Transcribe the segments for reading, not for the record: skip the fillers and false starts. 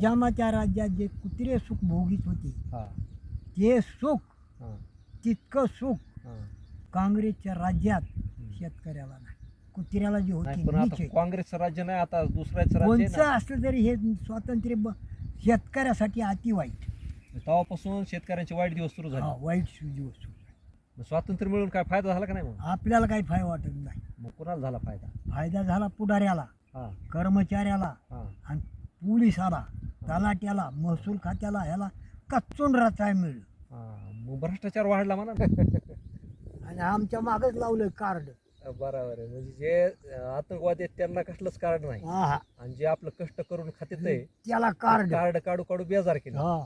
निजामाच्या राज्यात जे कुत्रे सुख भोगीत होते हा ते सुख हा तितकं सुख हा काँग्रेसच्या राज्यात शेतकऱ्याला नाही. कुत्र्याला जे होते नाही पण नीच आता आहे. काँग्रेसचं राज्य नाही, आता दुसऱ्याचं राज्य आहे कोणचं ना. असलं तरी हे स्वातंत्र्य शेतकऱ्यासाठी अति वाईट. तेव्हापासून शेतकऱ्यांचे वाईट दिवस सुरू झाले. हा वाईट दिवस. मग स्वातंत्र्य मिळून काय फायदा झाला का नाही? मग आपल्याला काही फायदा वाटत नाही. मग कुणाला झाला फायदा? फायदा झाला पुढाऱ्याला, हा कर्मचाऱ्याला हा आणि पोलिसाला, तलाट्याला, महसूल खात्याला, ह्याला कच्चून रचाय मिळलं. हा मग भ्रष्टाचार वाढला म्हणा. आणि आमच्या मागच लावलं कार्ड. बरोबर आहे. म्हणजे जे आतंकवादी आहेत त्यांना कसलंच कार्ड नाही, हा आणि जे आपलं कष्ट करून खात्यात आहे त्याला कार्ड. कार्ड काढू काढू बेजार केलं. हा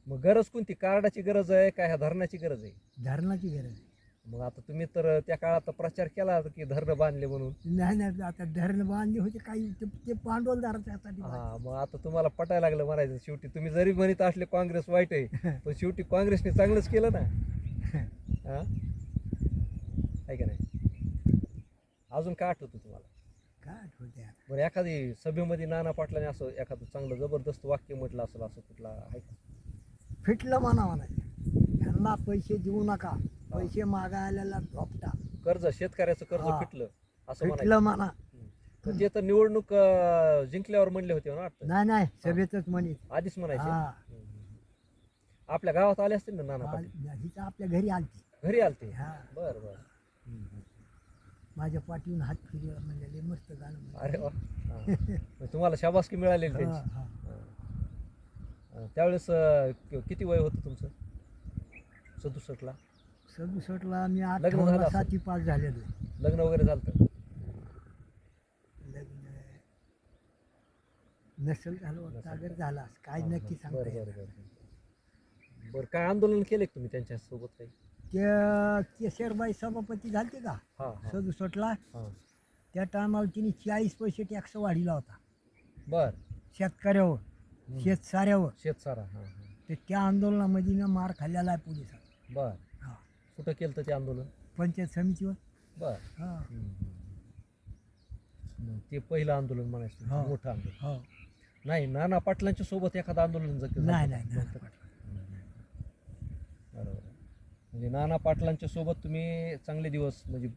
मग गरज कोणती? कार्डाची गरज आहे का ह्या धरणाची गरज आहे? धरणाची गरज आहे. मग आता तुम्ही तर त्या काळात प्रचार केला की धरणं बांधले म्हणून. नाही नाही, आता धरण बांधले होते काही ते भांडवलदाराच्यासाठी. हा मग आता तुम्हाला पटायला लागलं म्हणायचं. शेवटी तुम्ही जरी म्हणत असले काँग्रेस वाईट आहे, पण शेवटी काँग्रेसने चांगलंच केलं ना. हा आहे का नाही? अजून काय आठवतं तुम्हाला? काय आठवते आता? बरं एखादी सभेमध्ये नाना पाटलाने असं एखादं चांगलं जबरदस्त वाक्य म्हटलं असेल, असं कुठला आहे का? फिटलं म्हणायचं, ह्यांना पैसे देऊ नका, पैसे मागायला झोपटा. कर्ज, शेतकऱ्याचं कर्ज हा. फिटलं असं फिटलं म्हणायचं. म्हणा. पण ते तर निवडणूक जिंकल्यावर म्हणले होते ना वाटतं. नाही नाही, सभेतच म्हणे. आधीच म्हणायचे. हा आपल्या गावात आले असतील ना नाना पाटील? ही तर आपल्या घरी आलती. घरी आलते? हा बर बर. माझ्या पाठीहून हात फिरवला, म्हणजे लय मस्त गाणं म्हणलं. अरे वा. हा. मग तुम्हाला शाबासकी मिळालेली हा, त्यांची. हा. त्यावेळेस किती वय होतं तुमचं? 67ला 67ला मी लग्न झालं 58 असेल? साथी पास झालेलो. लग्न वगैरे झालं? लग्न नसेल झालं वाटतं, अगर झालं असं काय नक्की सांगता बरं येत बरं बरं बरं. काय आंदोलन केले तुम्ही त्यांच्या सोबत काही? ते केशरबाई सभापती झालते का हा हा 67ला, हा त्या टायमाला तिने 40 पैसे टॅक्स वाढीला होता बर. शेतकऱ्यावर, शेतसाऱ्यावर. शेतसारा. हा हा ते त्या आंदोलनामध्ये ना मार खाल्लेला आहे पोलिसात. बर. हा कुठं केलं ते आंदोलन? पंचायत समितीवर. बर. हा मग ते पहिलं आंदोलन म्हणायचं हो. मोठं आंदोलन. हो. नाही, नाना पाटलांच्या सोबत एखादं आंदोलन झालं? नाही नाही नाही. बरोबर. म्हणजे नाना पाटलांच्या सोबत तुम्ही चांगले दिवस म्हणजे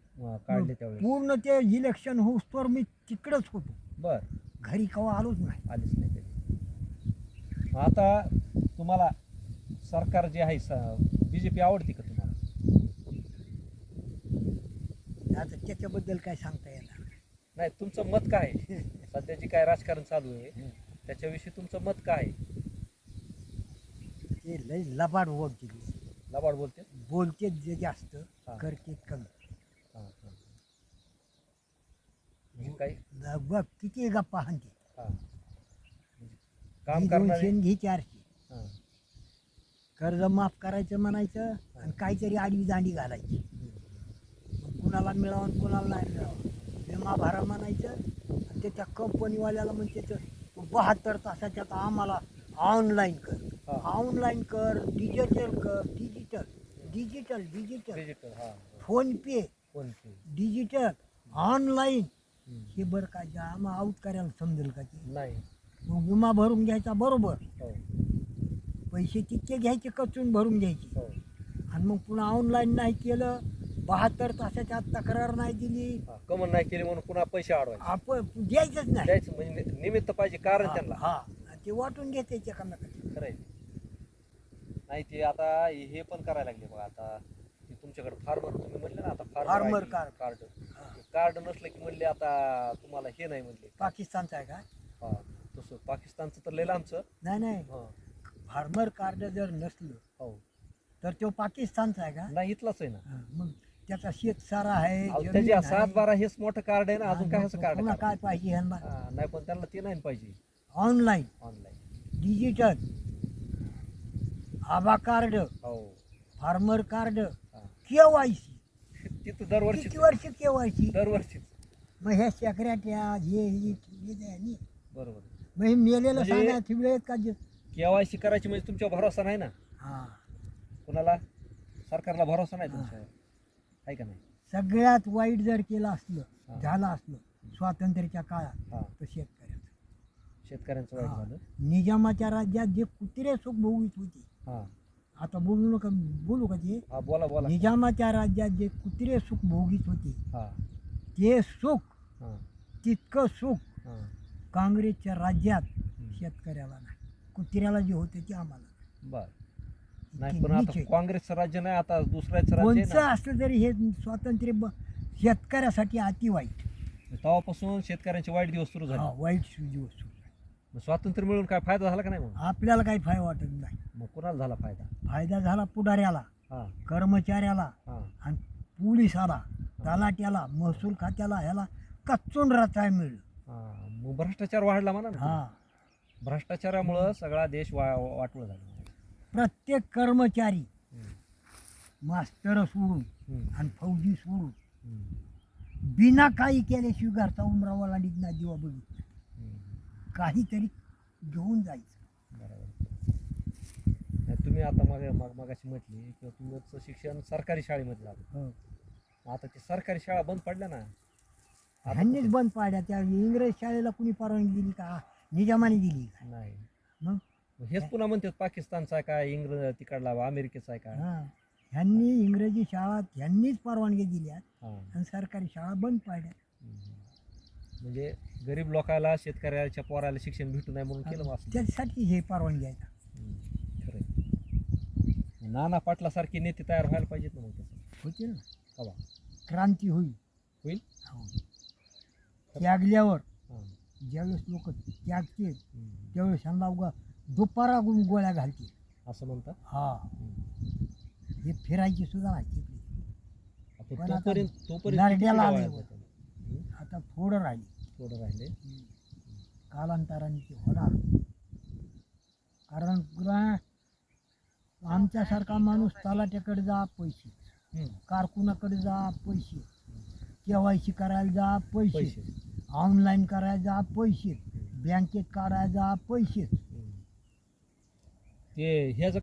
काढले त्यावेळेस? पूर्ण ते इलेक्शन होऊस्तोवर मी तिकडंच होतो. बर. घरी कवा आलोच नाही. आलीच नाही कधी. आता तुम्हाला सरकार जे आहे बीजेपी आवडते का तुम्हाला? आता त्याच्याबद्दल काय सांगता येणार नाही, तुमचं मत काय आहे? सध्या जे काय राजकारण चालू आहे त्याच्याविषयी तुमचं मत काय आहे? ते लय लबाड बोलते. लबाड बोलते? बोलते जे जास्त, हा. करते कमी. हां हां. म्हणजे काही बघ किती गप्पा हाणते. हां म्हणजे काम ही करणारे. 200 घे 400. हां. कर्ज माफ करायचं म्हणायचं आणि काहीतरी आडवी दांडी घालायची. मग कुणाला मिळावं आणि कुणाला नाही मिळावं. विमा भरा म्हणायचं आणि त्याच्या कंपनीवाल्याला म्हणजे त्याचं 72 तासाच्यात आम्हाला ऑनलाईन कर, हा. ऑनलाईन कर, डिजिटल कर, डिजिटल डिजिटल डिजिटल डिजिटल. हां. फोनपे कोणते? Digital online. हे बरं काय जे आम्हाला आऊट करायला समजेल का ते? नाही. मग विमा भरून घ्यायचा बरोबर, हो पैसे तितके घ्यायचे, कचून भरून घ्यायचे. हो. आणि मग पुन्हा ऑनलाईन नाही केलं, 72 तासाच्या आत तक्रार नाही दिली, हां, कमन नाही केली म्हणून पुन्हा पैसे अडवायचे. आपण द्यायचंच नाही. द्यायचं म्हणजे निमित्त पाहिजे, कारण त्यांना. हा आणि ते वाटून घेते एकामेकाला. खरं आहे. नाही ते आता हे पण करायला लागले बघा. आता ते तुमच्याकडे फार्मर तुम्ही म्हणले ना, आता फार्मर कार्ड कार्ड. कार्ड नसलं की म्हणले आता तुम्हाला हे नाही म्हणले. पाकिस्तानचा आहे का? हा तसं पाकिस्तानचं तर लय लांबचं. नाही नाही, हा. फार्मर कार्ड जर नसलं हो. तर तो पाकिस्तानचा आहे का? नाही, इथलाच आहे ना. हा, मग त्याचा शेतसारा आहे, अहो, जमीन त्याची आहे. 7-12 हेच मोठं कार्ड आहे ना. अजून काय असं कार्ड? पुन्हा काय पाहिजे ह्यांना? नाही पण त्यांना ते नाही पाहिजे. Online, online. डिजिटल, आभा कार्ड, हो. फार्मर कार्ड, हा. KYC. तिथं दरवर्षी. किती वर्ष KYC? दरवर्षीच. मग ह्या सेक्रेटऱ्या हे बरोबर. मग हे मेलेलं म्हणजे- सांगायचं वेळेत का KYC करायची म्हणजे तुमच्यावर भरोसा नाही ना. हा, कुणाला? सरकारला भरोसा नाही तुमच्यावर, आहे का नाही? सगळ्यात वाईट जर केलं असलं, हा. झालं असलं स्वातंत्र्याच्या काळात, हा. तर शेतकऱ्याचं. शेतकऱ्यांचं वाईट झालं. निजामाच्या राज्यात जे कुत्रे सुख भोगीत होते, हा आता बोलू नका, बोलू का ते? हा बोला बोला. निजामाच्या राज्यात जे कुत्रे सुख भोगीत होते, हा ते सुख, हा तितकं सुख हा काँग्रेसच्या राज्यात शेतकऱ्याला नाही. कुत्र्याला जे होते ते आम्हाला नाही. बर. नाही इतकी पण नीच आता आहे. काँग्रेसचं राज्य नाही, आता दुसऱ्याचं राज्य आहे कोणचं ना. असलं तरी हे स्वातंत्र्य शेतकऱ्यासाठी अति वाईट. तेव्हापासून शेतकऱ्यांचे वाईट दिवस सुरू हा, झाले. वाईट दिवस. मग स्वातंत्र्य मिळून काय फायदा झाला का नाही? मग आपल्याला काही फायदा वाटत नाही. मग कोणाला झाला फायदा? फायदा झाला पुढाऱ्याला, हा कर्मचाऱ्याला हा आणि पोलिसाला, तलाट्याला, महसूल खात्याला, ह्याला कच्चून रचाय मिळलं. हा. मग भ्रष्टाचार वाढला म्हणा ना. हा, भ्रष्टाचारामुळं सगळा देश वाटवला झाला. प्रत्येक कर्मचारी, हम्म. मास्तर सोडून हम्म. आणि फौजी सोडून हम्म. बिना काही केल्याशिवाय घरचा उमरावा लांडीत ना दिवा बघितला. हम्म. काहीतरी घेऊन जायचं. बरोबर. नाही, तुम्ही आता मगाशी म्हटली की तुमचं शिक्षण सरकारी शाळेमध्ये झालं. हो. आता ते सरकारी शाळा बंद पडल्या ना. आता ह्यांनीच कुठे? बंद पाडल्या. त्या इंग्रज शाळेला कुणी परवानगी दिली का? निजामाने दिली का? नाही. मग मग हेच पुन्हा म्हणतात पाकिस्तानचा आहे काय, इंग्रज तिकडला अमेरिकेचा आहे काय. हा, ह्यांनी इंग्रजी शाळा ह्यांनीच परवानगी दिल्या हा. आणि सरकारी शाळा बंद पाडल्या. म्हणजे गरीब लोकांना, शेतकऱ्याच्या पोराला शिक्षण भेटू नये म्हणून केलं वाचलं. त्यासाठी हे परवानगी आहे. खरं. नाना पाटला सारखे नेते तयार व्हायला पाहिजेत ना मग तसं. होतील ना, कवा क्रांती होईल. होईल? हो. त्यागल्यावर हा. ज्यावेळेस लोक त्यागतील हम्म. त्यावेळेस ह्यांना उगा दुपारा गोळ्या घालतील. असं म्हणतात. हा, हे फिरायची सुद्धा नाही तिकडे. आपण पण आता तोपर्यंत लारड्याला किती आले गाव वर. आहेत? आता थोडं राहिले. थोडं राहिले. कालांतराने ते होणार. कारण आमच्यासारखा माणूस तलाट्याकडे जा पैसे, हम्म. कारकुनाकडे जा पैसे, KYC करायला जा पैसे, पैसे. ऑनलाईन करायला जा पैसे, बँकेत काढायला जा पैसे. ते ह्याचं